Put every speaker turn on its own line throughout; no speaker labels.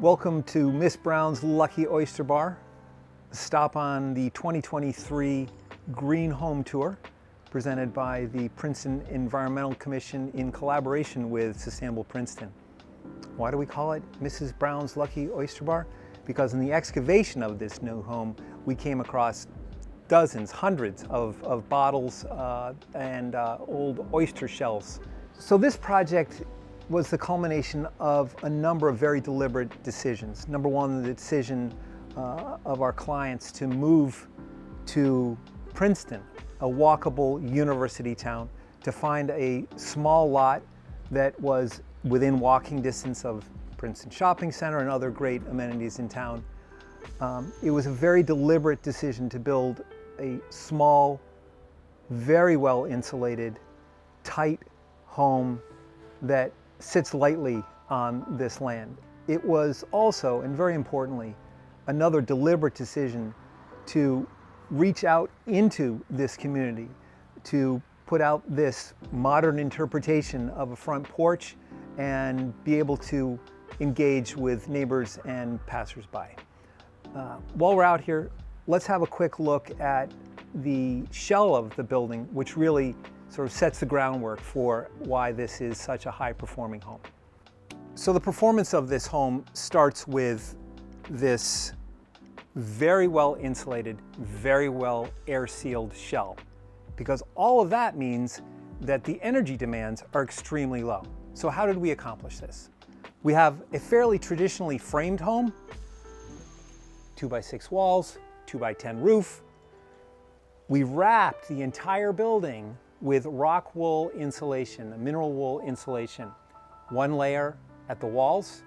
Welcome to Miss Brown's Lucky Oyster Bar. Stop on the 2023 Green Home Tour presented by the Princeton Environmental Commission in collaboration with Sustainable Princeton. Why do we call it Mrs. Brown's Lucky Oyster Bar? Because in the excavation of this new home, we came across dozens, hundreds of bottles and old oyster shells. So this project was the culmination of a number of very deliberate decisions. Number one, the decision of our clients to move to Princeton, a walkable university town, to find a small lot that was within walking distance of Princeton Shopping Center and other great amenities in town. It was a very deliberate decision to build a small, very well insulated, tight home that sits lightly on this land. It was also, and very importantly, another deliberate decision to reach out into this community, to put out this modern interpretation of a front porch and be able to engage with neighbors and passersby. While we're out here, let's have a quick look at the shell of the building, which really sort of sets the groundwork for why this is such a high-performing home. So the performance of this home starts with this very well insulated, very well air-sealed shell, because all of that means that the energy demands are extremely low. So how did we accomplish this? We have a fairly traditionally framed home, 2x6 walls, 2x10 roof. We wrapped the entire building with rock wool insulation, a mineral wool insulation. One layer at the walls,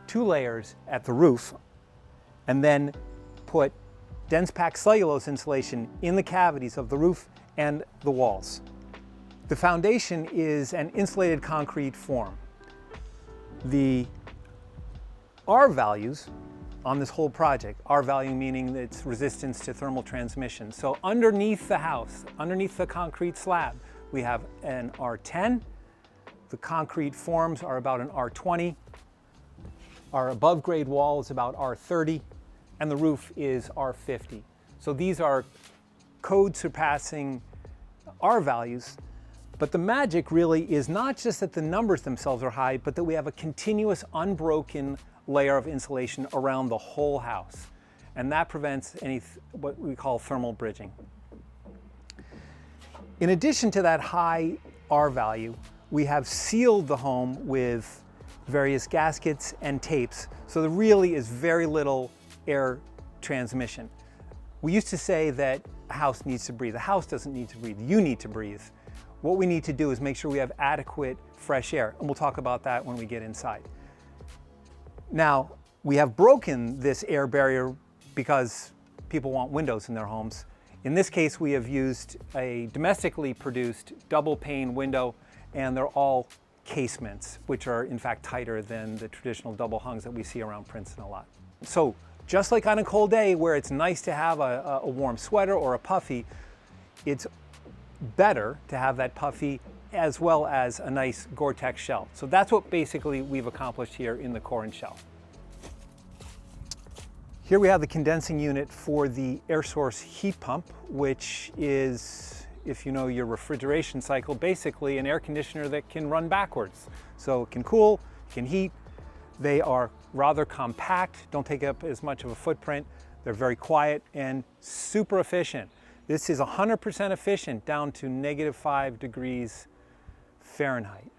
2 layers at the roof, and then put dense packed cellulose insulation in the cavities of the roof and the walls. The foundation is an insulated concrete form. The R values on this whole project, R value meaning its resistance to thermal transmission. So underneath the house, underneath the concrete slab, we have an R10. The concrete forms are about an R20. Our above grade wall is about R30, and the roof is R50. So these are code surpassing R values, but the magic really is not just that the numbers themselves are high, but that we have a continuous unbroken layer of insulation around the whole house. And that prevents what we call thermal bridging. In addition to that high R value, we have sealed the home with various gaskets and tapes, so there really is very little air transmission. We used to say that a house needs to breathe. The house doesn't need to breathe, you need to breathe. What we need to do is make sure we have adequate fresh air, and we'll talk about that when we get inside. Now, we have broken this air barrier because people want windows in their homes. In this case, we have used a domestically produced double pane window, and they're all casements, which are in fact tighter than the traditional double hungs that we see around Princeton a lot. So just like on a cold day where it's nice to have a warm sweater or a puffy, it's better to have that puffy as well as a nice Gore-Tex shell. So that's what basically we've accomplished here in the core and shell. Here we have the condensing unit for the air source heat pump, which is, if you know your refrigeration cycle, basically an air conditioner that can run backwards. So it can cool, can heat. They are rather compact, don't take up as much of a footprint. They're very quiet and super efficient. This is 100% efficient down to -5 degrees Fahrenheit.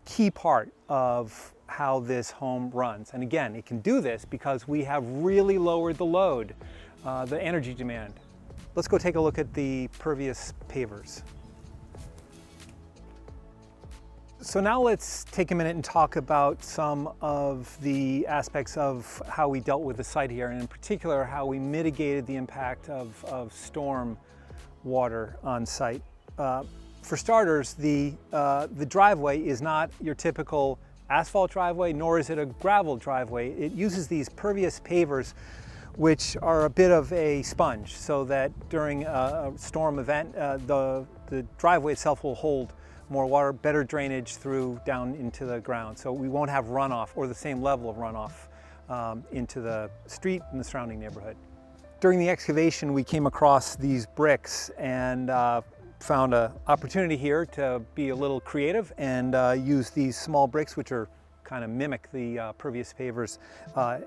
Key part of how this home runs. And again, it can do this because we have really lowered the load, the energy demand. Let's go take a look at the pervious pavers. So now let's take a minute and talk about some of the aspects of how we dealt with the site here, and in particular, how we mitigated the impact of storm water on site. For starters, the driveway is not your typical asphalt driveway, nor is it a gravel driveway. It uses these pervious pavers, which are a bit of a sponge, so that during a storm event, the driveway itself will hold more water, better drainage through down into the ground. So we won't have runoff or the same level of runoff into the street and the surrounding neighborhood. During the excavation, we came across these bricks and found an opportunity here to be a little creative and use these small bricks, which are kind of mimic the pervious pavers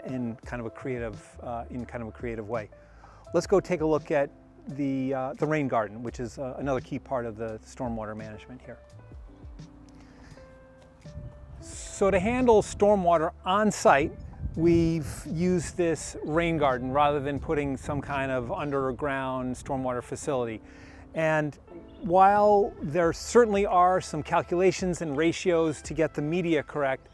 in kind of a creative way. Let's go take a look at the rain garden, which is another key part of the stormwater management here. So to handle stormwater on site, we've used this rain garden rather than putting some kind of underground stormwater facility. And while there certainly are some calculations and ratios to get the media correct,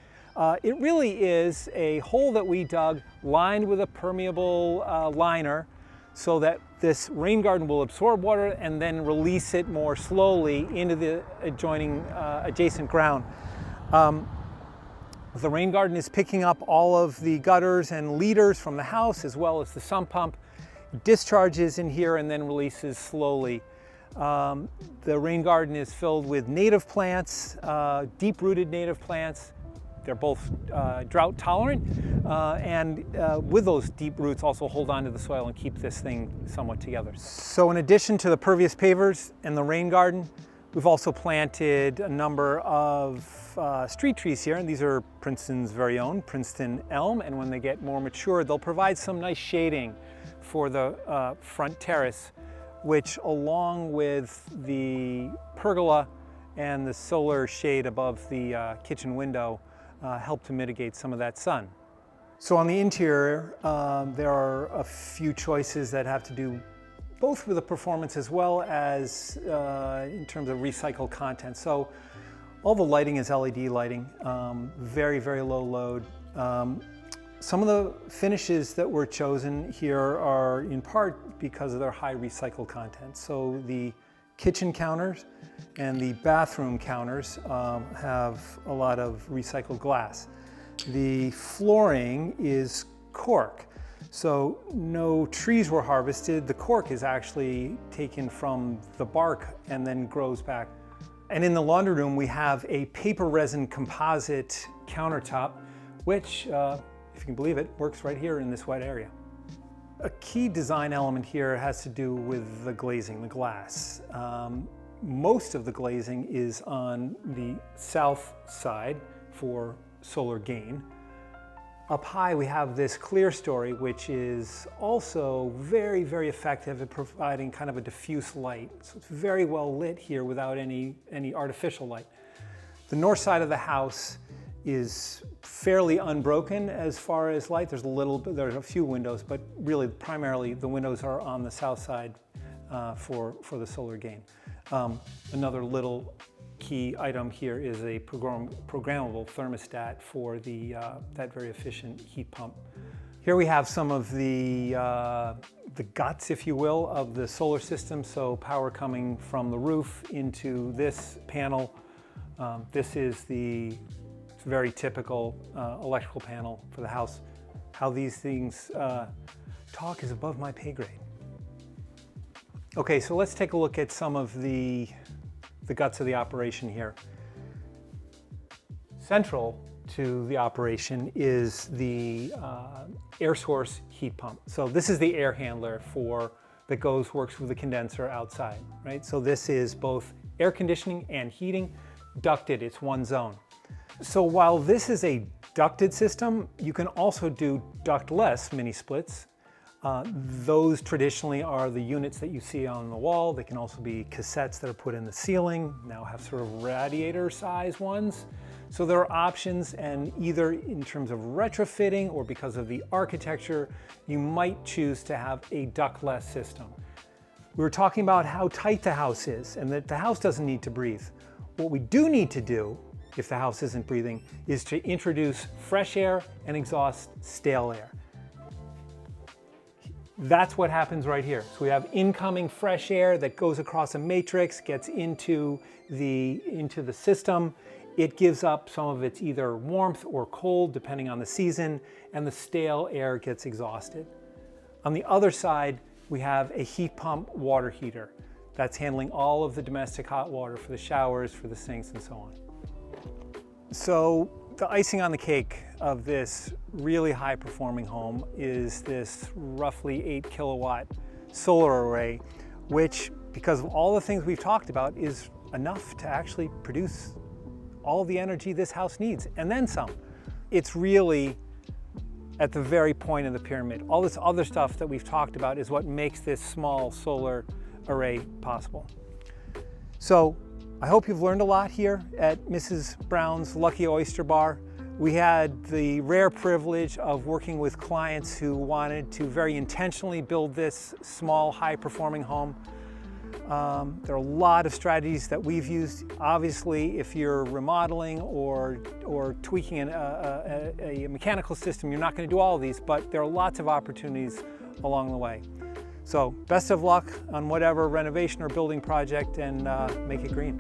it really is a hole that we dug lined with a permeable liner so that this rain garden will absorb water and then release it more slowly into the adjacent ground. The rain garden is picking up all of the gutters and leaders from the house as well as the sump pump. It discharges in here and then releases slowly. The rain garden is filled with native plants, deep-rooted native plants. They're both drought tolerant and with those deep roots also hold on to the soil and keep this thing somewhat together. So in addition to the pervious pavers and the rain garden, we've also planted a number of street trees here, and these are Princeton's very own Princeton elm, and when they get more mature, they'll provide some nice shading for the front terrace, which along with the pergola and the solar shade above the kitchen window help to mitigate some of that sun. So on the interior, there are a few choices that have to do both with the performance as well as in terms of recycled content. So all the lighting is LED lighting, very, very low load. Some of the finishes that were chosen here are in part because of their high recycled content. So the kitchen counters and the bathroom counters have a lot of recycled glass. The flooring is cork. So no trees were harvested. The cork is actually taken from the bark and then grows back. And in the laundry room, we have a paper resin composite countertop, which, if you can believe it, works right here in this wet area. A key design element here has to do with the glazing, the glass. Most of the glazing is on the south side for solar gain. Up high, we have this clear story, which is also very, very effective at providing kind of a diffuse light. So it's very well lit here without any artificial light. The north side of the house is fairly unbroken as far as light. There's a few windows, but really primarily the windows are on the south side for the solar gain. Another little key item here is a programmable thermostat for that very efficient heat pump. Here we have some of the guts, if you will, of the solar system. So power coming from the roof into this panel. This is the very typical electrical panel for the house. How these things talk is above my pay grade. Okay, so let's take a look at some of the guts of the operation here. Central to the operation is the air source heat pump. So this is the air handler that works with the condenser outside, right? So this is both air conditioning and heating, ducted, it's one zone. So while this is a ducted system, you can also do ductless mini splits. Those traditionally are the units that you see on the wall. They can also be cassettes that are put in the ceiling, now have sort of radiator size ones. So there are options, and either in terms of retrofitting or because of the architecture, you might choose to have a ductless system. We were talking about how tight the house is and that the house doesn't need to breathe. What we do need to do, if the house isn't breathing, is to introduce fresh air and exhaust stale air. That's what happens right here. So we have incoming fresh air that goes across a matrix, gets into the system. It gives up some of its either warmth or cold, depending on the season, and the stale air gets exhausted. On the other side, we have a heat pump water heater. That's handling all of the domestic hot water for the showers, for the sinks, and so on. So the icing on the cake of this really high performing home is this roughly 8 kilowatt solar array, which, because of all the things we've talked about, is enough to actually produce all the energy this house needs, and then some. It's really at the very point of the pyramid. All this other stuff that we've talked about is what makes this small solar array possible. So I hope you've learned a lot here at Mrs. Brown's Lucky Oyster Bar. We had the rare privilege of working with clients who wanted to very intentionally build this small, high-performing home. There are a lot of strategies that we've used. Obviously, if you're remodeling or tweaking a mechanical system, you're not going to do all of these, but there are lots of opportunities along the way. So best of luck on whatever renovation or building project, and make it green.